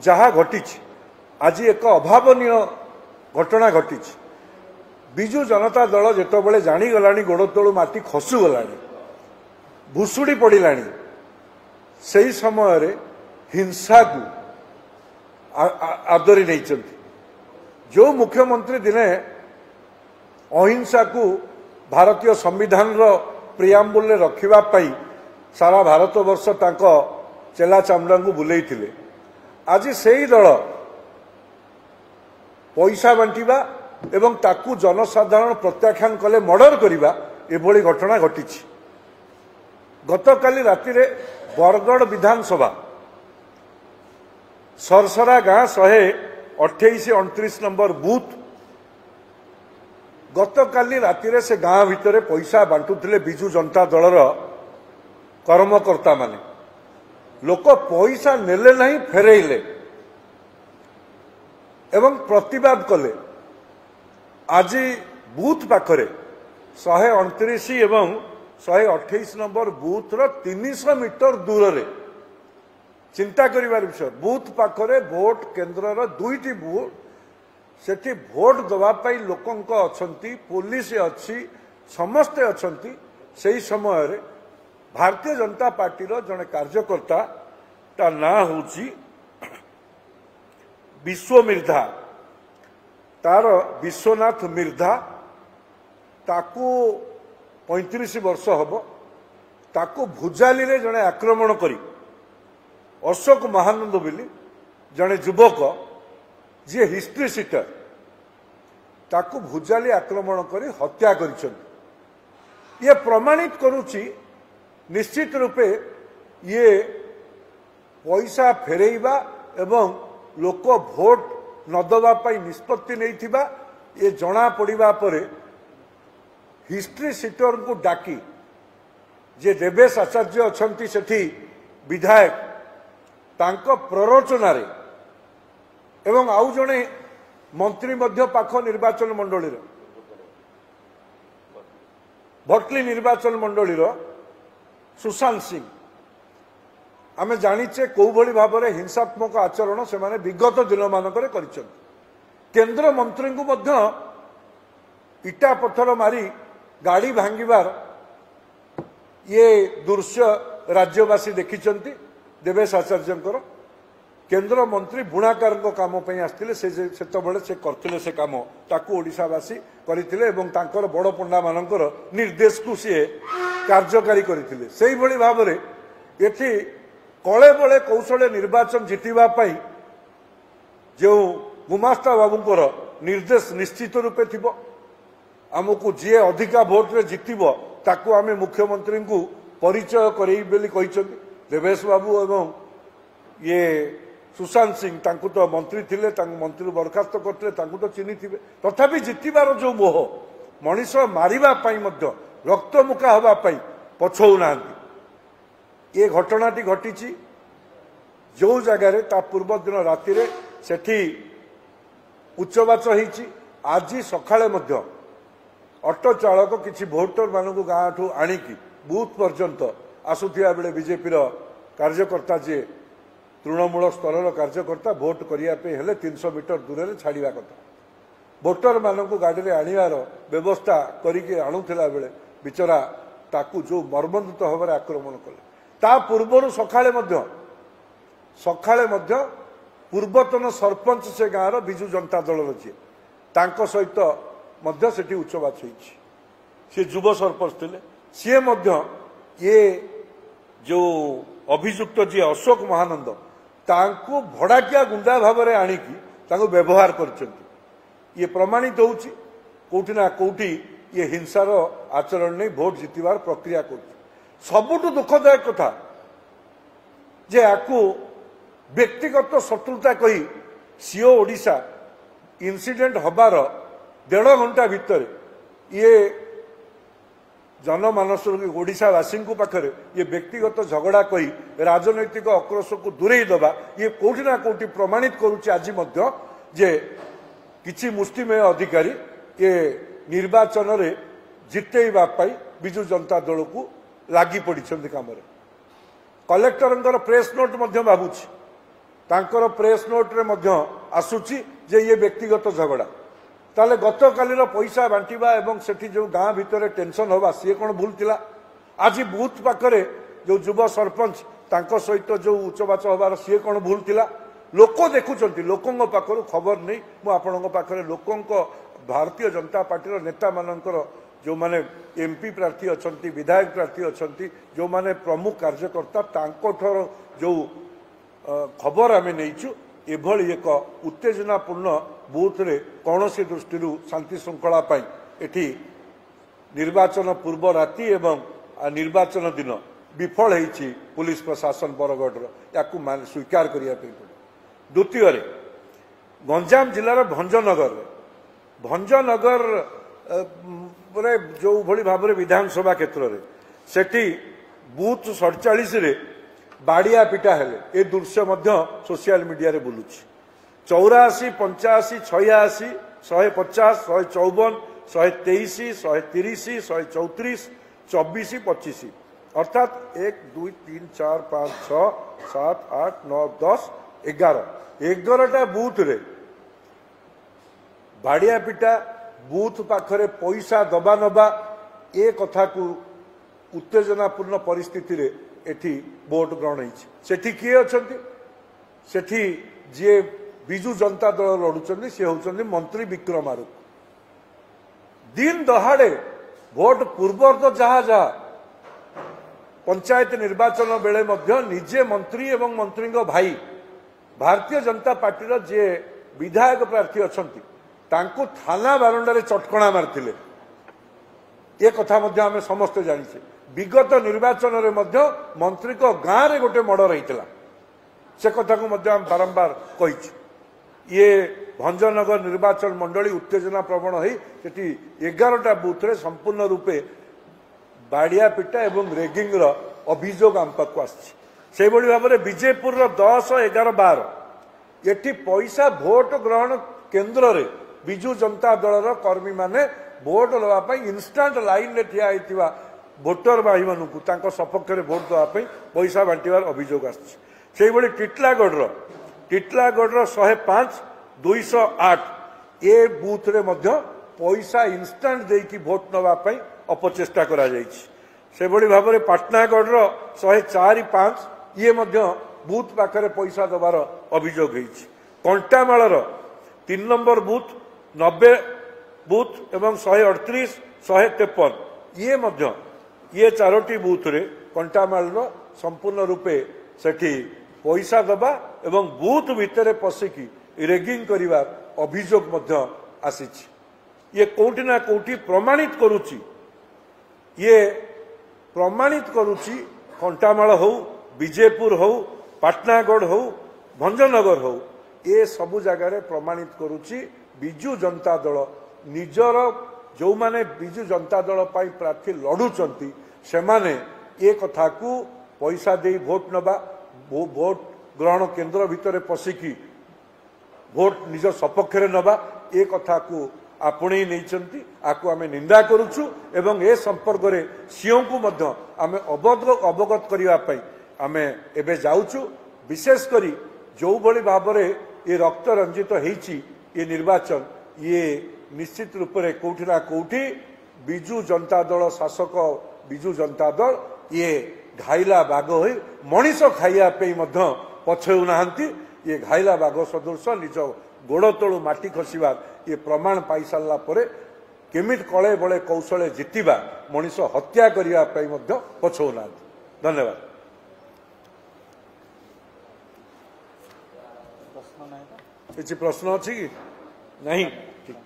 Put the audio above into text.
जहा घटी आज एक अभावनीय घटना घटी विजु जनता दल जिते जाणीगला गोड़ तलू माटी खसुगला भुशुड़ी पड़ा से समय हिंसा को आदरी नहीं जो मुख्यमंत्री दिने अहिंसा को भारतीय संविधान प्रियाम्बुल रखापी सारा भारत वर्ष चेला चामड़ा को बुले आज से ही दल पैसा बांटा एवं ताकू जनसाधारण प्रत्याख्यान कले मर्डर करने एभली घटना घटी गतकाली राति बरगढ़ विधानसभा सरसरा गाँ 128-29 नंबर बूथ गतकाली राति से गाँ भितर पैसा बांटुले विजु जनता दलर कर्मकर्ता माने लोक पैसा नेले नहीं फेरेले एवं प्रतिवाद कले आज बूथ पाखरे 129 एवं 128 नंबर बूथ 300 मीटर दूर रे चिंता करिवार विषय बूथ पाखरे भोट केन्द्र दुईटी बूथ सेठी भोट दवापाई लोकंक अछंती पुलिस अच्छी समस्ते अछंती सेही समय रे भारतीय जनता पार्टी जड़े कार्यकर्ता ता ना होची विश्व मिर्धा तार विश्वनाथ मिर्धा ताकू 35 वर्ष हम ताकू भुजाली रे जड़े आक्रमण करी अशोक महानंद बोली जड़े युवक जी हिस्ट्री सीटर ताकू भुजाली आक्रमण करी हत्या करिसेंती ये प्रमाणित करुची निश्चित रूपे ये पैसा फेरेइबा एवं लोक भोट नदवा पाई निष्पत्ति नहीं थिबा ये जना पड़िबा परे हिस्ट्री सीटर को डाकी जे देवेश आचार्य अछंती सेठी विधायक तांको प्ररोचना रे एवं आउ जणे मंत्री मध्य पाख निर्वाचन मंडली भटली निर्वाचन मंडली सुशांत सिंह आमे जानिचे कौ भली भाव में हिंसात्मक आचरण से माने विगत दिन मानक केंद्र मंत्री को मध्य इटा पत्थर मारी गाड़ी भांगिबार ये दृश्य राज्यवासी देखिचंती देवेश आचार्य केंद्र मंत्री बुणाकार काम आसते से करते से कम ताकू ओडिशावासी करते बड़ पंडा मानकर निर्देश को सी कार्यकारी करते से भाव में ये कले बड़े कौशल निर्वाचन जितवाई जो गुमास्ता बाबूंकर निर्देश निश्चित रूपे थी आमको जी अधिका भोट रे जितब ताकू आम मुख्यमंत्री को परिचय कर देवेश बाबू एवं ये सुशांत सिंह तांकु तो मंत्री थिले मंत्री बरखास्त करते तो चिन्ही थे तथापि जितबार जो मोह मनीष मारिबा पाई मध्य रक्तमुखा हवापाई पछौ ना ये घटनाटी घटी जो जगार ता पूर्व दिन राति सेठी उच्चवाच होती आज सकाळे मध्य ऑटो चालक किसी भोटर मानू गाँ ठू आणिकी बूथ पर्यंत आसुथिया बेले बीजेपी कार्यकर्ता जी तृणमूल स्तर कार्यकर्ता भोट करने 300 मीटर दूर छाड़ा कथा भोटर मानू गाड़ी आनिबार व्यवस्था करके आणुला बेले बिचरा ताकू जो मर्मंदित भाव में आक्रमण कले ता पूर्वर सकाळे पूर्वतन सरपंच से गाँव विजु जनता दल जी सहित सेठी उच्चवाच सी युव सरपंच थे सी ये जो अभियुक्त जी अशोक महानंद तांको भड़ाकिया गुंडा भाव में आणिकी व्यवहार कर ये प्रमाणित होउची कोठिना कोठी ये हिंसार आचरण नहीं भोट जितवार प्रक्रिया कर सबुठ दुखदायक कथा जे आपको व्यक्तिगत शत्रुता कही सीओ ओडिशा इंसिडेंट हबार 1.5 घंटा भितर ये जनमानस ओडिशावासी पाखरे ये व्यक्तिगत झगड़ा कही राजनैतिक आक्रोश को दूरे दबा ये कोठिना कोठी प्रमाणित करुच्ची आज मध्य जे किछि मुष्टिमेय अधिकारी ये निर्वाचन रे जितेइबा पाई विजु जनता दल को लागी पड़ी काम कलेक्टर प्रेस नोट भावुची तांकर प्रेस नोट रे मध्य आसुची जे ये व्यक्तिगत झगड़ा ताले गत कालीर पैसा बांटिबा एवं सेठी जो गाँ भितर टेंशन होबा सी कौन भूल थिला आज बूथ पाखरे जो युव सरपंच तांको सहित जो उच्चवाच होबार सी कौन भूल थिला लोक देखुचंती लोकों पाखरु खबर नहीं मु आपणों पाखरे लोकों भारतीय जनता पार्टी नेता मानकर जो माने एमपी प्रार्थी अछंती विधायक प्रार्थी अछंती जो माने प्रमुख कार्यकर्ता तांकोठर जो खबर आमे नैचु एभली एक उत्तेजनापूर्ण बूथ रे कौनसी दृष्टि शांति श्रृंखला पाई एठी निर्वाचन पूर्व राति एवं निर्वाचन दिन विफल होईछि पुलिस प्रशासन बरगढ़ या स्वीकार करिया पे द्वितीय गंजाम जिलार भंजनगर जो भली भाव विधानसभा क्षेत्र में सेठी बूथ 47 रे बाड़िया पिटा हेले ए दृश्य सोशल मीडिया रे बुलुछि 84 85 86 150 154 123 130 134 24 25 अर्थात 1 2 3 4 5 6 7 8 9 10 11टा बूथ रे बाड़िया पिटा बूथ पाखरे पैसा दबा नबा ए कथा को उत्तेजनापूर्ण परिस्थिति रे एठी वोट ग्रहण होईछि सेठी किए अछंती सेठी जे बिजू जनता दल लड़ुचंदी से होचंदी मंत्री विक्रम आरुख दिन दहाड़े भोट पूर्वर तो जहा जहा पंचायत निर्वाचन बेले मध्य निजे मंत्री एवं मंत्री भाई भारतीय जनता पार्टी जे विधायक प्रार्थी अछंती तांको थाना बारंडारे चटकणा मारथिले ए कथा मध्य आमे समस्त जानिछे विगत निर्वाचन रे मध्य मंत्री को गाँ रे गोटे मर्डर होइतला से कथा को मध्य हम बारंबार कहिछु ये भंजनगर निर्वाचन मंडली उत्तेजना प्रवण होई सेठी 11टा बूथ रे संपूर्ण रूपे बाड़िया पिटा एवं रेगिंग रो अभियोग आम पाखु आछि से भली भाव में विजयपुर 10 11 12 एटी पैसा भोट ग्रहण केन्द्र रे बिजू जनता दल कर्मी माने भोट लगा इनस्टाट लाइन रे ठिया होइतिबा भोटर भाई मानू सपक्ष में भोट देवाई पैसा बांटार अभियोग आसली टीटलागढ़ 105 208 ए बूथ रे मध्य पैसा इनस्टाट देकी भोट नापी अपचेष्टा करा से भाव में पाटनागढ़ 104 5 ये बूथ पाखे पैसा दबार अभियोग कंटामाल 3 नंबर बूथ 90 बूथ एवं 138 153 ये 4टी बूथ रे कंटामाल संपूर्ण रूपे सेठी पैसा दबा एवं बूथ भितर पशिकी रेगिंग करिवार अभियोग आसीछि ये कोठी ना कोठी प्रमाणित करुछि ये प्रमाणित करुछि कंटामाल हो विजयपुर हो पाटनागढ़ हो भंजनगर हो ये सबु जगार प्रमाणित करुछि बिजू जनता दल निजर जो माने बिजू जनता दल पाई प्रार्थी लड़ुचंती से माने ए कथा को पैसा दे भोट नबा भोट ग्रहण केन्द्र भितर पशिकी भोट निज सपक्ष नबा ए कथा को आपणे नहीं आपको आम निंदा करुचु एवं ए संपर्क में सीओ को मध्य आम अवगत करने आम एबे जाउचु विशेष करी जो भली भाव में ये रक्त रंजित होईची ये निर्वाचन ये निश्चित रूप से कोठी ना कोठी बिजू जनता दल शासक बिजू जनता दल ये घाइला बाघ हो मनीष खाइबा पछऊ नाहांती ये घाइला बाघ सदृश निज गोड़ तलू माटी खसबार ये प्रमाण पाई सारा पर केमिट कले बले कौशले जितिबा मनीष हत्या करने पछऊ ना। धन्यवाद। किसी प्रश्न अच्छी कि नहीं? ठीक।